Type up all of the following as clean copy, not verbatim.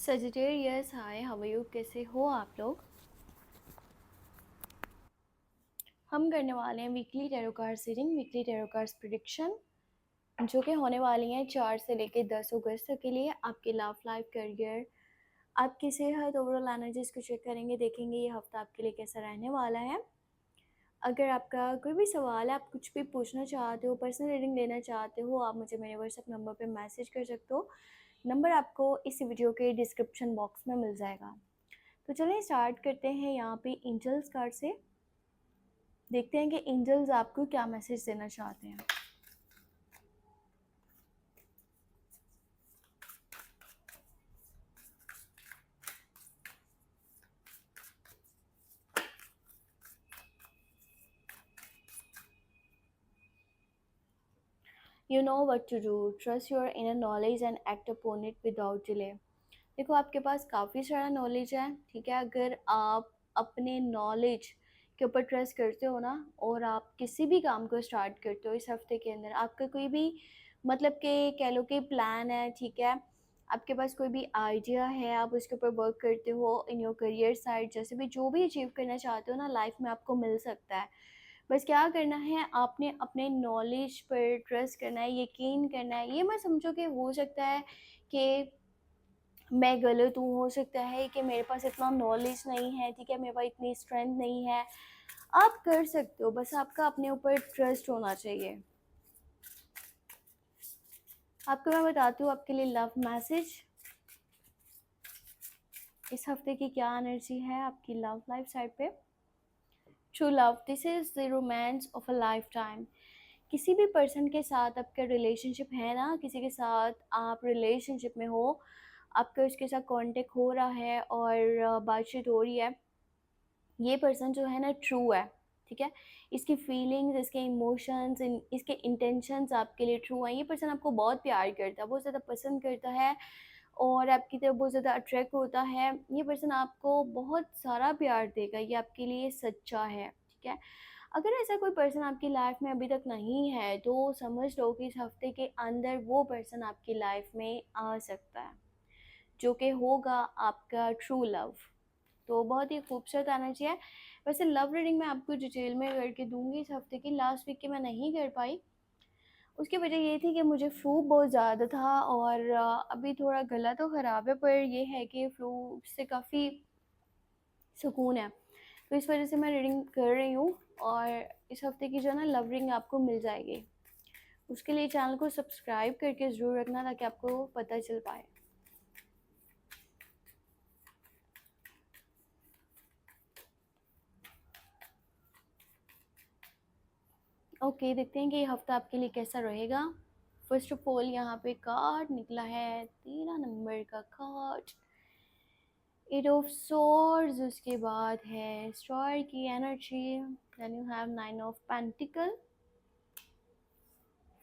Sagittarius hi, how are you? कैसे हो आप लोग? हम करने वाले हैं weekly tarot card reading, weekly tarot cards prediction, जो कि होने वाली हैं 4 से लेकर 10 अगस्त तक के लिए। आपके लव लाइफ, करियर, आपकी सेहत, ओवरऑल एनर्जीज को चेक करेंगे, देखेंगे ये हफ्ता आपके लिए कैसा रहने वाला है। अगर आपका कोई भी सवाल है, आप कुछ भी पूछना चाहते हो, पर्सनल रीडिंग लेना चाहते हो, आप मुझे मेरे व्हाट्सएप नंबर पे मैसेज कर सकते हो। नंबर आपको इस वीडियो के डिस्क्रिप्शन बॉक्स में मिल जाएगा। तो चलिए स्टार्ट करते हैं यहाँ पे एंजल्स कार्ड से। देखते हैं कि एंजल्स आपको क्या मैसेज देना चाहते हैं। You know what to do, trust your inner knowledge and act upon it without delay. देखो, आपके पास काफ़ी सारा नॉलेज है, ठीक है। अगर आप अपने नॉलेज के ऊपर ट्रस्ट करते हो ना, और आप किसी भी काम को स्टार्ट करते हो इस हफ्ते के अंदर, आपका कोई भी मतलब कि कह लो कि प्लान है, ठीक है, आपके पास कोई भी आइडिया है, आप उसके ऊपर वर्क करते हो इन योर करियर साइड, जैसे भी जो भी अचीव करना चाहते हो ना लाइफ में, आपको मिल सकता है। बस क्या करना है, आपने अपने नॉलेज पर ट्रस्ट करना है, यकीन करना है। ये मत समझो कि हो सकता है कि मैं गलत हूँ, हो सकता है कि मेरे पास इतना नॉलेज नहीं है, ठीक है, मेरे पास इतनी स्ट्रेंथ नहीं है। आप कर सकते हो, बस आपका अपने ऊपर ट्रस्ट होना चाहिए। आपको मैं बताती हूँ आपके लिए लव मैसेज इस हफ्ते की क्या एनर्जी है आपकी लव लाइफ साइड पे। True love, this is the romance of a life time. किसी भी पर्सन के साथ आपका रिलेशनशिप है ना, किसी के साथ आप रिलेशनशिप में हो, आपका उसके साथ कांटेक्ट हो रहा है और बातचीत हो रही है, ये पर्सन जो है ना ट्रू है, ठीक है। इसकी फीलिंग्स, इसके इमोशंस, इसके इंटेंशंस आपके लिए ट्रू हैं। ये पर्सन आपको बहुत प्यार करता है, बहुत ज़्यादा पसंद करता है और आपकी तरफ बहुत ज़्यादा अट्रैक्ट होता है। ये पर्सन आपको बहुत सारा प्यार देगा, ये आपके लिए सच्चा है, ठीक है। अगर ऐसा कोई पर्सन आपकी लाइफ में अभी तक नहीं है, तो समझ लो कि इस हफ्ते के अंदर वो पर्सन आपकी लाइफ में आ सकता है, जो कि होगा आपका ट्रू लव। तो बहुत ही खूबसूरत एनर्जी है। वैसे लव रीडिंग मैं आपको डिटेल में करके दूंगी इस हफ्ते की। लास्ट वीक की मैं नहीं कर पाई, उसकी वजह ये थी कि मुझे फ्लू बहुत ज़्यादा था और अभी थोड़ा गला तो ख़राब है, पर ये है कि फ्लू से काफ़ी सुकून है। तो इस वजह से मैं रीडिंग कर रही हूँ और इस हफ्ते की जो है ना लव रीडिंग आपको मिल जाएगी। उसके लिए चैनल को सब्सक्राइब करके ज़रूर रखना, ताकि आपको पता चल पाए। ओके, देखते हैं कि ये हफ्ता आपके लिए कैसा रहेगा। फर्स्ट ऑफ ऑल यहाँ पे कार्ड निकला है 13 नंबर का कार्ड, एट ऑफ सॉर्ड्स। उसके बाद है स्टार की energy, then you have 9 of pentacle,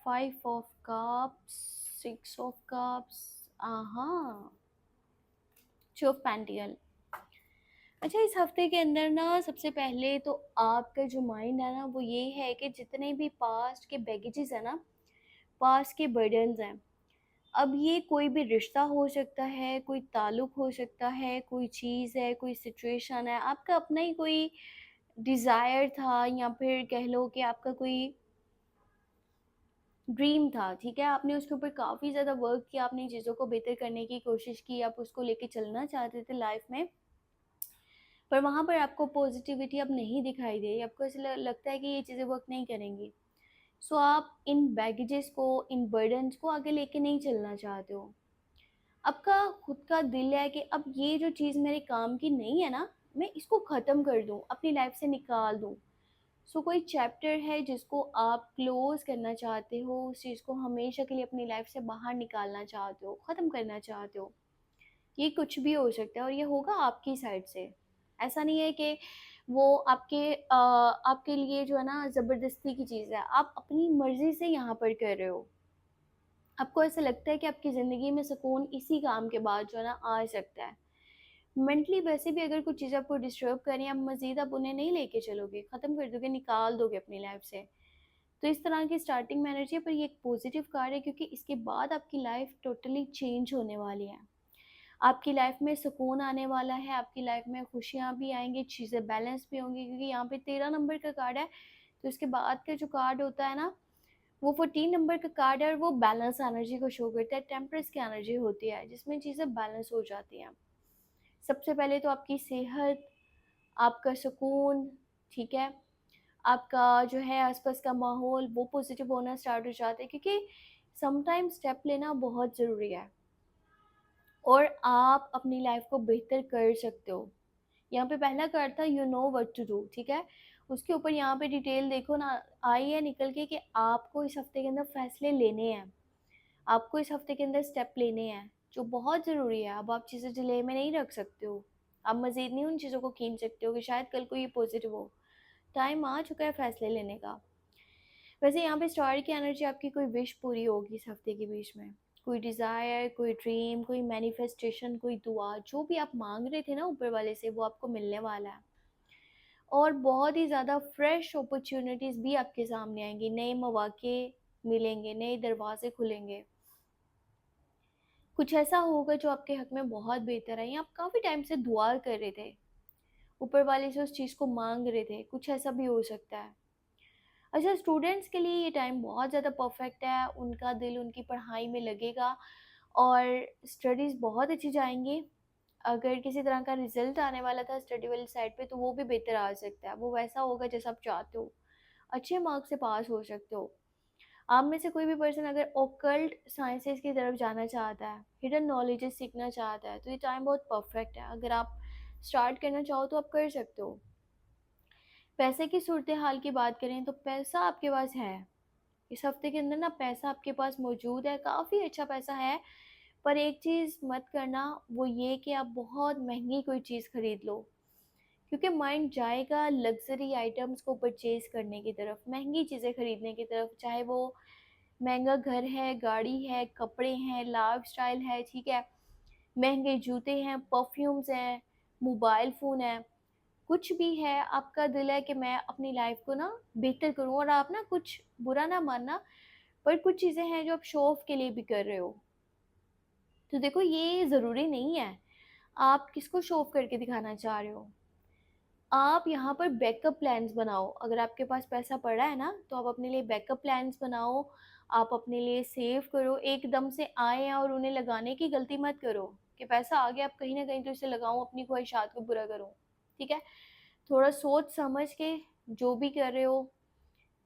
5 of cups, 6 of cups, हाँ, 2 ऑफ पेंटिकल। अच्छा, इस हफ्ते के अंदर ना सबसे पहले तो आपका जो माइंड है ना, वो ये है कि जितने भी पास्ट के बैगेजेस है ना, पास्ट के बर्डन्स हैं, अब ये कोई भी रिश्ता हो सकता है, कोई ताल्लुक़ हो सकता है, कोई चीज़ है, कोई सिचुएशन है, आपका अपना ही कोई डिज़ायर था, या फिर कह लो कि आपका कोई ड्रीम था, ठीक है। आपने उसके ऊपर काफ़ी ज़्यादा वर्क किया, आपने चीज़ों को बेहतर करने की कोशिश की, आप उसको लेके चलना चाहते थे लाइफ में, पर वहाँ पर आपको पॉजिटिविटी अब नहीं दिखाई दे रही, आपको ऐसा लगता है कि ये चीज़ें वर्क नहीं करेंगी। सो आप इन बैगेजेस को, इन बर्डन्स को आगे लेके नहीं चलना चाहते हो। आपका खुद का दिल है कि अब ये जो चीज़ मेरे काम की नहीं है ना, मैं इसको ख़त्म कर दूँ, अपनी लाइफ से निकाल दूँ। सो कोई चैप्टर है जिसको आप क्लोज़ करना चाहते हो, उस चीज़ को हमेशा के लिए अपनी लाइफ से बाहर निकालना चाहते हो, ख़त्म करना चाहते हो। ये कुछ भी हो सकता है और ये होगा आपकी साइड से। ऐसा नहीं है कि वो आपके लिए जो है ना ज़बरदस्ती की चीज़ है, आप अपनी मर्ज़ी से यहाँ पर कर रहे हो। आपको ऐसा लगता है कि आपकी ज़िंदगी में सुकून इसी काम के बाद जो है ना आ सकता है। मेंटली वैसे भी अगर कुछ चीज़ आपको डिस्टर्ब करें, आप मज़ीद आप उन्हें नहीं लेके चलोगे, ख़त्म कर दोगे, निकाल दोगे अपनी लाइफ से। तो इस तरह की स्टार्टिंग में एनर्जी है, पर ये एक पॉजिटिव कार्ड है, क्योंकि इसके बाद आपकी लाइफ टोटली चेंज होने वाली है। आपकी लाइफ में सुकून आने वाला है, आपकी लाइफ में खुशियाँ भी आएँगी, चीज़ें बैलेंस भी होंगी, क्योंकि यहाँ पे 13 नंबर का कार्ड है, तो इसके बाद का जो कार्ड होता है ना, वो 14 नंबर का कार्ड है और वो बैलेंस एनर्जी को शो करता है, टेम्परेंस की एनर्जी होती है, जिसमें चीज़ें बैलेंस हो जाती हैं। सबसे पहले तो आपकी सेहत, आपका सुकून, ठीक है? आपका जो है आस-पास का माहौल वो पॉज़िटिव होना स्टार्ट हो जाता है, क्योंकि समटाइम स्टेप लेना बहुत ज़रूरी है और आप अपनी लाइफ़ को बेहतर कर सकते हो। यहाँ पे पहला कार्ड था you know what to do, ठीक है? उसके ऊपर यहाँ पे डिटेल देखो ना, आई है निकल के कि आपको इस हफ़्ते के अंदर फ़ैसले लेने हैं। आपको इस हफ़्ते के अंदर स्टेप लेने हैं, जो बहुत ज़रूरी है। अब आप चीज़ें डिले में नहीं रख सकते हो। आप मज़ीद नहीं उन चीज़ों को खींच सकते हो कि शायद कल को ये पॉज़िटिव हो। टाइम आ चुका है फ़ैसले लेने का। वैसे यहाँ पे स्टार की एनर्जी, आपकी कोई विश पूरी होगी इस हफ़्ते के बीच में। कोई डिज़ायर, कोई ड्रीम, कोई मैनिफेस्टेशन, कोई दुआ, जो भी आप माँग रहे थे ना ऊपर वाले से, वो आपको मिलने वाला है। और बहुत ही ज़्यादा फ्रेश अपॉर्च्युनिटीज़ भी आपके सामने आएँगी, नए मौक़े मिलेंगे, नए दरवाज़े खुलेंगे। कुछ ऐसा होगा जो आपके हक़ में बहुत बेहतर है, या आप काफ़ी टाइम से दुआ कर रहे थे, ऊपर वाले से उस चीज़ को माँग रहे थे, कुछ ऐसा भी हो सकता है। अच्छा, स्टूडेंट्स के लिए ये टाइम बहुत ज़्यादा परफेक्ट है, उनका दिल उनकी पढ़ाई में लगेगा और स्टडीज़ बहुत अच्छी जाएँगी। अगर किसी तरह का रिज़ल्ट आने वाला था स्टडी वाली साइड पे, तो वो भी बेहतर आ सकता है, वो वैसा होगा जैसा आप चाहते हो। अच्छे मार्क्स से पास हो सकते हो। आप में से कोई भी पर्सन अगर ऑकल्ट साइंसेज़ की तरफ जाना चाहता है, हिडन नॉलेजेस सीखना चाहता है, तो ये टाइम बहुत परफेक्ट है। अगर आप स्टार्ट करना चाहो तो आप कर सकते हो। पैसे की सूरत हाल की बात करें तो पैसा आपके पास है। इस हफ्ते के अंदर ना पैसा आपके पास मौजूद है, काफ़ी अच्छा पैसा है। पर एक चीज़ मत करना, वो ये कि आप बहुत महँगी कोई चीज़ खरीद लो, क्योंकि माइंड जाएगा लग्ज़री आइटम्स को परचेज़ करने की तरफ, महँगी चीज़ें खरीदने की तरफ, चाहे वो महँगा घर है, गाड़ी है, कपड़े हैं, लाइफ़स्टाइल है, ठीक है? महँगे जूते हैं, परफ्यूम्स हैं, मोबाइल फ़ोन है, कुछ भी है, आपका दिल है कि मैं अपनी लाइफ़ को ना बेहतर करूँ, और आप ना कुछ बुरा ना मानना, पर कुछ चीज़ें हैं जो आप शो ऑफ के लिए भी कर रहे हो। तो देखो, ये ज़रूरी नहीं है, आप किसको शो ऑफ करके दिखाना चाह रहे हो। आप यहाँ पर बैकअप प्लान्स बनाओ, अगर आपके पास पैसा पड़ा है ना, तो आप अपने लिए बैकअप प्लान्स बनाओ, आप अपने लिए सेव करो, एकदम से आए और उन्हें लगाने की गलती मत करो, कि पैसा आ गया अब कहीं न कहीं तो इसे लगाऊँ, अपनी ख्वाहिशात को पूरा करूँ, ठीक है? थोड़ा सोच समझ के जो भी कर रहे हो,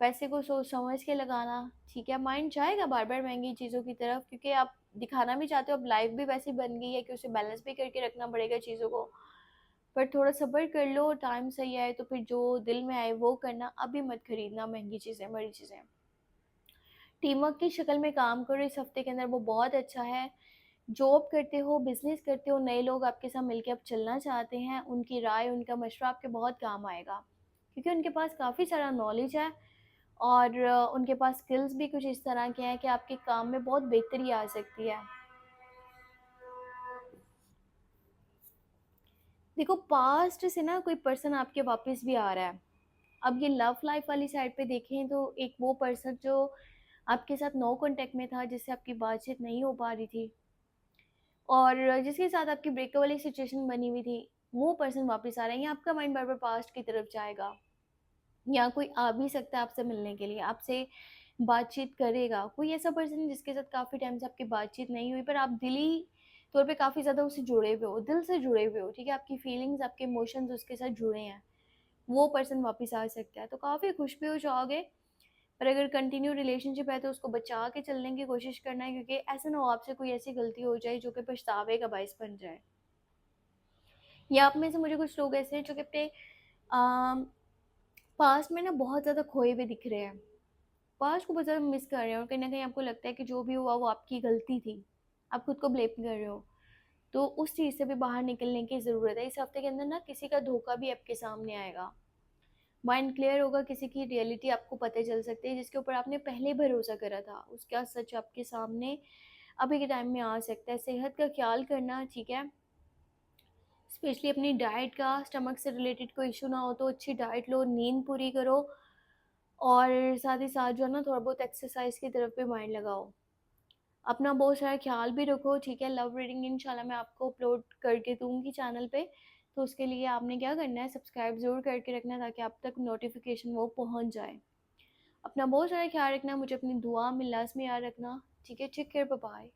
पैसे को सोच समझ के लगाना, ठीक है? माइंड जाएगा बार-बार महँगी चीज़ों की तरफ, क्योंकि आप दिखाना भी चाहते हो, अब लाइफ़ भी वैसी बन गई है कि उसे बैलेंस भी करके रखना पड़ेगा चीज़ों को। पर थोड़ा सब्र कर लो, टाइम सही आए तो फिर जो दिल में आए वो करना, अभी मत खरीदना महँगी चीज़ें, बड़ी चीज़ें। टीम वर्क की शक्ल में काम करो इस हफ़्ते के अंदर, वो बहुत अच्छा है। जॉब करते हो, बिज़नेस करते हो, नए लोग आपके साथ मिलके आप चलना चाहते हैं, उनकी राय, उनका मशवरा आपके बहुत काम आएगा। क्योंकि उनके पास काफ़ी सारा नॉलेज है और उनके पास स्किल्स भी कुछ इस तरह के हैं कि आपके काम में बहुत बेहतरी आ सकती है। देखो, पास्ट से ना कोई पर्सन आपके वापस भी आ रहा है। अब ये लव लाइफ वाली साइड पे देखें तो एक वो पर्सन जो आपके साथ नो कॉन्टैक्ट में था, जिससे आपकी बातचीत नहीं हो पा रही थी और जिसके साथ आपकी ब्रेकअप वाली सिचुएशन बनी हुई थी, वो पर्सन वापस आ रहा है, या आपका माइंड बार-बार पास्ट की तरफ जाएगा। या कोई आ भी सकता है आपसे मिलने के लिए, आपसे बातचीत करेगा। कोई ऐसा पर्सन जिसके साथ काफ़ी टाइम से आपकी बातचीत नहीं हुई, पर आप दिली तौर पे काफ़ी ज़्यादा उससे जुड़े हुए हो, दिल से जुड़े हुए हो, ठीक है? आपकी फीलिंग्स, आपके इमोशंस उसके साथ जुड़े हैं। वो पर्सन वापस आ सकता है, तो काफ़ी खुश भी हो जाओगे। पर अगर कंटिन्यू रिलेशनशिप है तो उसको बचा के चलने की कोशिश करना है, क्योंकि ऐसा ना हो आपसे कोई ऐसी गलती हो जाए जो कि पछतावे का बायस बन जाए। या आप में से मुझे कुछ लोग ऐसे हैं जो कि अपने पास्ट में ना बहुत ज़्यादा खोए हुए दिख रहे हैं। पास्ट को बहुत ज़्यादा मिस कर रहे हैं और कहीं न कहीं आपको लगता है कि जो भी हुआ वो आपकी गलती थी। आप खुद को ब्लेम कर रहे हो। तो उस चीज़ से भी बाहर निकलने की ज़रूरत है। इस हफ्ते के अंदर ना किसी का धोखा भी आपके सामने आएगा। माइंड क्लियर होगा, किसी की रियलिटी आपको पता चल सकती है जिसके ऊपर आपने पहले भरोसा करा था, उसका सच आपके सामने अभी के टाइम में आ सकता है। सेहत का ख़्याल करना, ठीक है? स्पेशली अपनी डाइट का, स्टमक से रिलेटेड कोई इश्यू ना हो तो अच्छी डाइट लो, नींद पूरी करो और साथ ही साथ जो है ना थोड़ा बहुत एक्सरसाइज़ की तरफ भी माइंड लगाओ। अपना बहुत सारा ख्याल भी रखो, ठीक है। लव रीडिंग इंशाल्लाह मैं आपको अपलोड करके दूँगी चैनल पे, तो उसके लिए आपने क्या करना है, सब्सक्राइब ज़रूर करके रखना है ताकि आप तक नोटिफिकेशन वो पहुँच जाए। अपना बहुत सारा ख्याल रखना, मुझे अपनी दुआ में लाज़मी याद रखना, ठीक है। Take care, bye bye.